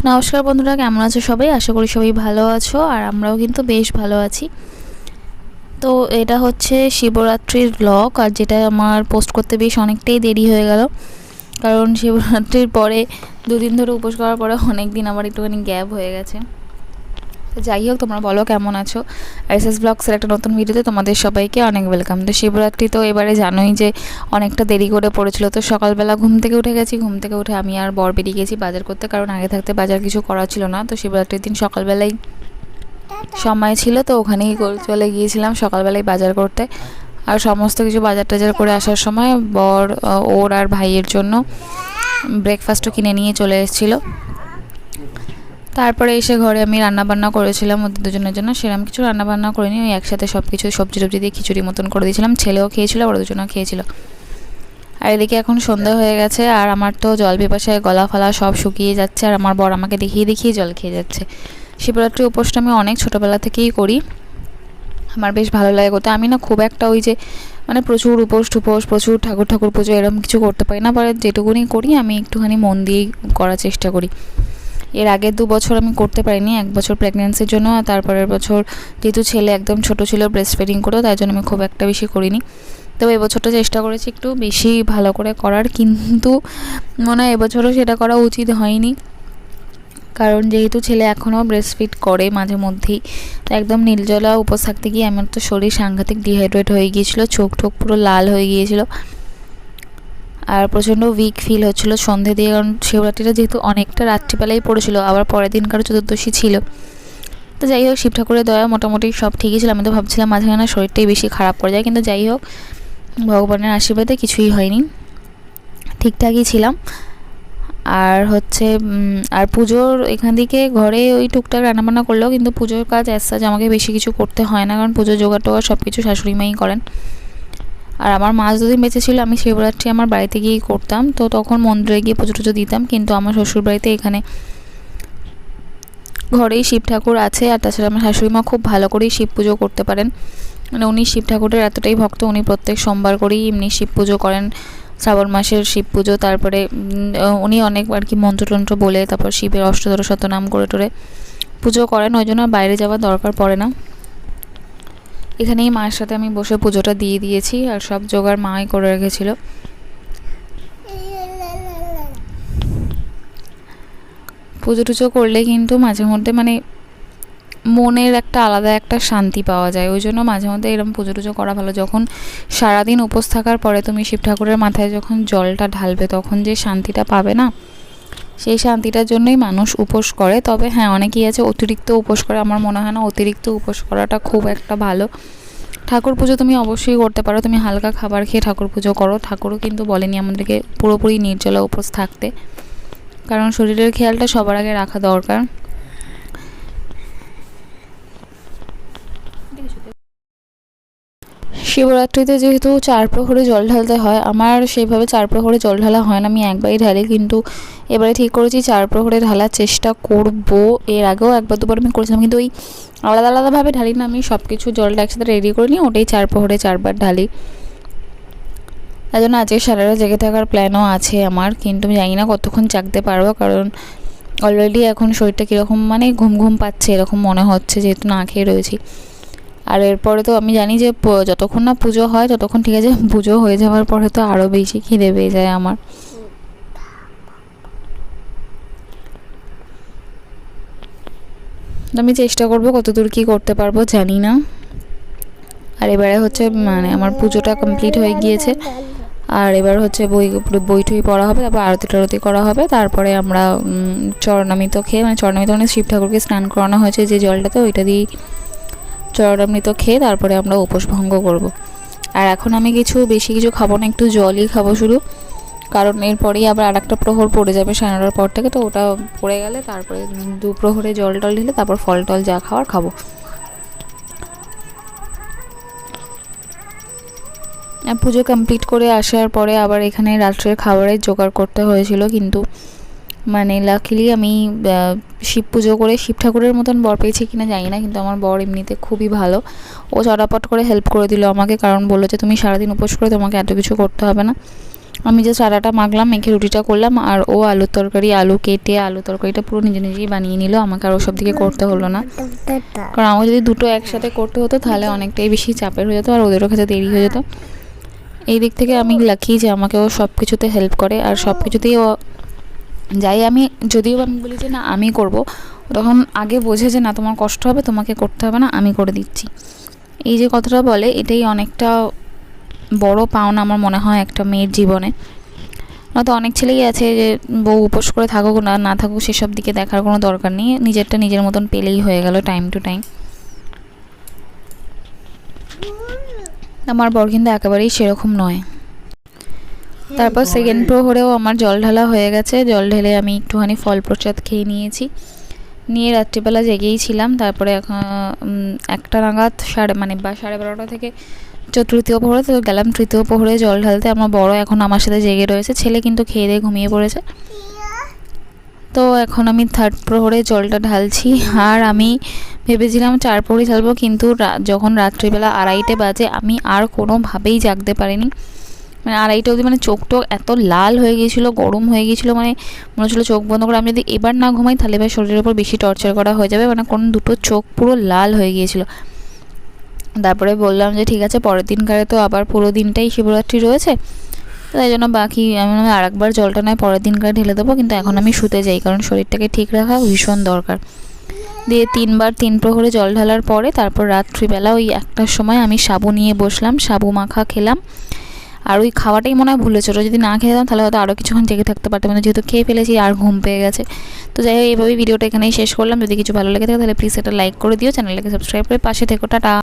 নমস্কার বন্ধুরা, কেমন আছো সবাই? আশা করি সবাই ভালো আছো, আর আমরাও কিন্তু বেশ ভালো আছি। তো এটা হচ্ছে শিবরাত্রির ব্লগ, আর যেটা আমার পোস্ট করতে বেশ অনেকটাই দেরি হয়ে গেল, কারণ শিবরাত্রির পরে দুদিন ধরে উপোস করার পরে অনেক দিন আবার একটুখানি গ্যাপ হয়ে গেছে। তো যাই হোক, তোমরা বলো কেমন আছো। এসএস ব্লগসের একটা নতুন ভিডিওতে তোমাদের সবাইকে অনেক ওয়েলকাম। তো শিবরাত্রি তো এবারে জানোই যে অনেকটা দেরি করে পড়েছিল। তো সকালবেলা ঘুম থেকে উঠে গেছি, ঘুম থেকে উঠে আমি আর বর বেরিয়ে গেছি বাজার করতে, কারণ আগে থাকতে বাজার কিছু করা ছিল না। তো শিবরাত্রির দিন সকালবেলায় সময় ছিল, তো ওখানেই চলে গিয়েছিলাম সকালবেলায় বাজার করতে। আর সমস্ত কিছু বাজার টাজার করে আসার সময় বর ওর আর ভাইয়ের জন্য ব্রেকফাস্টও কিনে নিয়ে চলে এসেছিলো। তারপরে এসে ঘরে আমি রান্নাবান্না করেছিলাম ওদের দুজনের জন্য। সেরকম কিছু রান্নাবান্না করিনি, ওই একসাথে সব কিছু সবজি টবজি দিয়ে খিচুড়ি মতন করে দিয়েছিলাম। ছেলেও খেয়েছিল, ওরা দুজনেও খেয়েছিল। আর এদিকে এখন সন্ধ্যা হয়ে গেছে, আর আমার তো জল পিপাসায় গলা ফালা সব শুকিয়ে যাচ্ছে, আর আমার বর আমাকে দেখিয়ে দেখিয়ে জল খেয়ে যাচ্ছে। শিবরাত্রি উপোসটা আমি অনেক ছোটোবেলা থেকেই করি, আমার বেশ ভালো লাগে করতে। আমি না খুব একটা ওই যে মানে প্রচুর উপোস টুপোস, প্রচুর ঠাকুর পুজো এরকম কিছু করতে পারি না, পরে যেটুকুনি করি আমি একটুখানি মন দিয়েই করার চেষ্টা করি। এর আগের 2 বছর আমি করতে পারিনি, 1 বছর প্রেগনেন্সির জন্য, আর তারপরের বছর যেহেতু ছেলে একদম ছোট ছিল, ব্রেস্ট ফিডিং করেও, তাই জন্য আমি খুব একটা বেশি করিনি। তবে এবছরটা চেষ্টা করেছি একটু বেশি ভালো করে করার, কিন্তু মনে হয় এবছরও সেটা করা উচিত হয়নি, কারণ যেহেতু ছেলে এখনও ব্রেস্ট ফিড করে মাঝে মধ্যেই, তো একদম নির্জলা উপোস থাকতে গিয়ে আমার তো শরীর সাংঘাতিক ডিহাইড্রেট হয়ে গিয়েছিলো, চোখ টোক পুরো লাল হয়ে গিয়েছিলো, আর প্রচণ্ড উইক ফিল হচ্ছিলো সন্ধে দিয়ে, কারণ শিবরাত্রিটা যেহেতু অনেকটা রাত্রিবেলাই পড়েছিল, আবার পরের দিনকার চতুর্দশী ছিল। তো যাই হোক, শিব ঠাকুরের দয়া মোটামুটি সব ঠিকই ছিল। আমি তো ভাবছিলাম মাঝখানে শরীরটাই বেশি খারাপ করে যায়, কিন্তু যাই হোক ভগবানের আশীর্বাদে কিছুই হয়নি, ঠিকঠাকই ছিলাম। আর হচ্ছে আর পুজোর এখান থেকে ঘরে ওই টুকটাক রান্নাবান্না করলেও কিন্তু পুজোর কাজ অ্যাজ আমাকে বেশি কিছু করতে হয় না, কারণ পুজোর জোগাড় টোগাড় সব কিছু শাশুড়ি মাই করেন। আর আমার মা যতদিন বেঁচে ছিল আমি শিবরাত্রি আমার বাড়িতে গিয়েই করতাম, তো তখন মন্দিরে গিয়ে পুজো টুজো দিতাম, কিন্তু আমার শ্বশুর বাড়িতে এখানে ঘরেই শিব ঠাকুর আছে। আর তাছাড়া আমার শাশুড়ি মা খুব ভালো করেই শিব পুজো করতে পারেন, মানে উনি শিব ঠাকুরের এতটাই ভক্ত, উনি প্রত্যেক সোমবার করেই এমনি শিব পুজো করেন, শ্রাবণ মাসের শিব পুজো। তারপরে উনি অনেক আর কি মন্ত্রতন্ত্র বলে তারপর শিবের অষ্টদশ শতনাম করে টোরে পুজো করেন, ওই জন্য বাইরে যাওয়ার দরকার পড়ে না। এখানেই মায়ের সাথে আমি বসে পুজোটা দিয়ে দিয়েছি, আর সব জোগাড় মাই করে রেখেছিল। পুজো টুজো করলে কিন্তু মাঝে মধ্যে মানে মনের একটা আলাদা একটা শান্তি পাওয়া যায়, ওই জন্য মাঝে মধ্যে এরকম পুজো টুজো করা ভালো। যখন সারাদিন উপোস থাকার পরে তুমি শিব ঠাকুরের মাথায় যখন জলটা ঢালবে, তখন যে শান্তিটা পাবে না, সেই শান্তিটার জন্যই মানুষ উপোস করে। তবে হ্যাঁ, অনেকেই আছে অতিরিক্ত উপোস করে, আমার মনে হয় না অতিরিক্ত উপোস করাটা খুব একটা ভালো। ঠাকুর পুজো তুমি অবশ্যই করতে পারো, তুমি হালকা খাবার খেয়ে ঠাকুর পুজো করো। ঠাকুরও কিন্তু বলেনি আমাদেরকে পুরোপুরি নির্জলা উপোস থাকতে, কারণ শরীরের খেয়ালটা সবার আগে রাখা দরকার। শিবরাত্রিতে যেহেতু 4 প্রহরে জল ঢালতে হয়, আমার সেইভাবে 4 প্রহরে জল ঢালা হয় না, আমি একবারই ঢালি, কিন্তু এবারে ঠিক করেছি 4 প্রহরে ঢালার চেষ্টা করব। এর আগেও 1-2বার আমি করেছিলাম, কিন্তু ওই আলাদা আলাদাভাবে ঢালি না, আমি সব কিছু জলটা একসাথে রেডি করে নিই, ওটাই 4 প্রহরে 4বার ঢালি। তাই জন্য আজকে সারা রাত জেগে থাকার প্ল্যানও আছে আমার, কিন্তু আমি জানি না কতক্ষণ জাগতে পারবো, কারণ অলরেডি এখন শরীরটা কীরকম মানে ঘুম ঘুম পাচ্ছে এরকম মনে হচ্ছে, যেহেতু না খেয়ে রয়েছি। আর এরপরে তো আমি জানি যে যতক্ষণ না পুজো হয় ততক্ষণ ঠিক আছে, পুজো হয়ে যাওয়ার পরে তো আরও বেশি খিদে পেয়ে যায় আমার। আমি চেষ্টা করব কতদূর কী করতে পারবো জানি না। আর এবারে হচ্ছে মানে আমার পুজোটা কমপ্লিট হয়ে গিয়েছে, আর এবার হচ্ছে বই টই পড়া হবে, তারপর আরতি টারতি করা হবে, তারপরে আমরা চরণামৃত খেয়ে, মানে চরণামৃত মানে শিব ঠাকুরকে স্নান করানো হয়েছে যে জলটাতে, ওইটা দিয়েই চরণামৃত খেয়ে তারপরে আমরা উপোস ভঙ্গ করব। আর এখন আমি বেশি কিছু খাবো না, একটু জলই খাবো শুধু, কারণ এরপরেই আবার আরেকটা প্রহর পড়ে যাবে 9:30 পর থেকে, তো ওটা পড়ে গেলে তারপরে 2 প্রহরে জল টল ঢেলে তারপর ফল টল যা খাওয়ার খাবো। পুজো কমপ্লিট করে আসার পরে আবার এখানে রাত্রের খাবারের জোগাড় করতে হয়েছিল, কিন্তু মানে লাকিলি আমি শিব পুজো করে শিব ঠাকুরের মতন বর পেয়েছি কিনা জানি না, কিন্তু আমার বর এমনিতে খুবই ভালো, ও চটাপট করে হেল্প করে দিল আমাকে, কারণ বললো যে তুমি সারাদিন উপোস করে তোমাকে এত কিছু করতে হবে না, আমি জাস্ট আটাটা মাখলাম, মেখে রুটিটা করলাম, আর ও আলুর তরকারি, আলু কেটে আলু তরকারিটা পুরো নিজে নিজেই বানিয়ে নিল। আমাকে আর ওসব দিকে করতে হলো না, কারণ আমার যদি দুটো একসাথে করতে হতো তাহলে অনেকটাই বেশি চাপের হয়ে যেত, আর ওদেরও খেতে দেরি হয়ে যেত। এই দিক থেকে আমি লাকি যে আমাকে ও সব কিছুতে হেল্প করে, আর সব কিছুতেই ও যাই আমি যদিও আমি বলি যে না আমি করব, তখন আগে বোঝে যে না তোমার কষ্ট হবে, তোমাকে করতে হবে না, আমি করে দিচ্ছি। এই যে কথাটা বলে, এটাই অনেকটা বড় পাওনা আমার মনে হয় একটা মেয়ের জীবনে। নয়তো অনেক ছেলেই আছে যে বউ উপোস করে থাকুক না থাকুক সেসব দিকে দেখার কোনো দরকার নেই, নিজেরটা নিজের মতন পেলেই হয়ে গেল টাইম টু টাইম। আমার বর কিন্তু একেবারেই সেরকম নয়। তারপর সেকেন্ড প্রহরেও আমার জল ঢালা হয়ে গেছে। জল ঢেলে আমি একটুখানি ফল প্রসাদ খেয়ে নিয়েছি, নিয়ে রাত্রিবেলা জেগেই ছিলাম। তারপরে এখন 1টা নাগাদ সাড়ে 12টা থেকে তৃতীয় প্রহরে তো গেলাম তৃতীয় প্রহরে জল ঢালতে। আমার বড় এখন আমার সাথে জেগে রয়েছে, ছেলে কিন্তু খেয়ে দিয়ে ঘুমিয়ে পড়েছে। তো এখন আমি 3rd প্রহরে জলটা ঢালছি, আর আমি ভেবেছিলাম 4 প্রহরই ঢালবো, কিন্তু যখন রাত্রিবেলা 2:30 বাজে আমি আর কোনোভাবেই জাগতে পারিনি। 2:30 অবধি চোখ টোক এত লাল হয়ে গিয়েছিলো, গরম হয়ে গিয়েছিলো, মনে হচ্ছিলো চোখ বন্ধ করে আমি যদি এবার না ঘুমাই তাহলে এবার শরীরের উপর বেশি টর্চার করা হয়ে যাবে, কোন দুটো চোখ পুরো লাল হয়ে গিয়েছিলো। তারপরে বললাম যে ঠিক আছে, পরের দিনকারে তো আবার পুরো দিনটাই শিবরাত্রি রয়েছে, তাই জন্য বাকি আমি আরেকবার জলটা নয় পরের দিনকারে ঢেলে দেবো, কিন্তু এখন আমি শুতে যাই, কারণ শরীরটাকে ঠিক রাখা ভীষণ দরকার। দিয়ে 3 প্রহরে জল ঢালার পরে তারপর রাত্রিবেলা ওই 1টার সময় আমি সাবু নিয়ে বসলাম, সাবু মাখা খেলাম। আর ওই খাওয়াটাই মনে হয় ভুলেছিল, যদি না খেয়ে যেতাম তাহলে হয়তো আরও কিছুক্ষণ জেগে থাকতে পারতাম, যেহেতু খেয়ে ফেলেছি আর ঘুম পেয়ে গেছে। তো যাই হোক, এইভাবেই ভিডিওটা এখানেই শেষ করলাম। যদি কিছু ভালো লেগে থাকে তাহলে প্লিজ এটা লাইক করে দিও, চ্যানেলটাকে সাবস্ক্রাইব করে পাশে থেকো। টাটা।